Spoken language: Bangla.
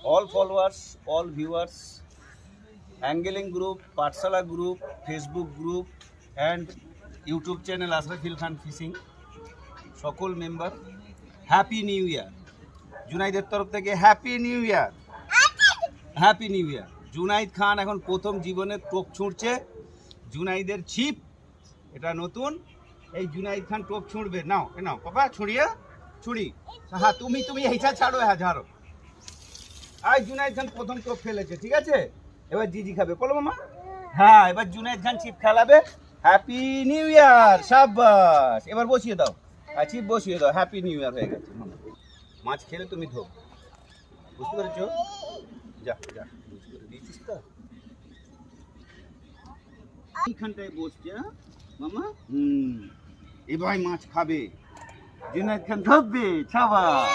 all followers, all viewers, angling group, Patsala group, Facebook group and YouTube channel Asrafil Khan Fishing সকল মেম্বার হ্যাপি নিউ ইয়ার। জুনাইদের তরফ থেকে happy new year, happy new year. Junaid Khan এখন প্রথম জীবনে টোপ ছুঁড়ছে, জুনাইদের ছিপ এটা নতুন। এই জুনাইদ খান টোপ ছুঁড়বে, নাও নাও বাবা ছুঁড়িয়ে ছুরি, হ্যাঁ তুমি তুমি এইটা ছাড়ো, হ্যাঁ ঝাড়ো। আর জুনাইদ খান প্রথম টোপ ফেলেছে, ঠিক আছে? এবার জিজি খাবে, বলো মামা। হ্যাঁ এবার জুনাইদ খান ছিপ খেলাবে। হ্যাপি নিউ ইয়ার, শাবাশ। এবার বসিয়ে দাও, আর ছিপ বসিয়ে দাও। হ্যাপি নিউ ইয়ার হয়ে গেছে মামা। মাছ খেলে তুমি ধো, বুঝতে পেরেছো? যা যা, বুঝতে পেরে দিয়েছিস তো? এইখানটায় বসছে মামা। এবার মাছ খাবে, জুনাইদ খান ধরবে, শাবাশ।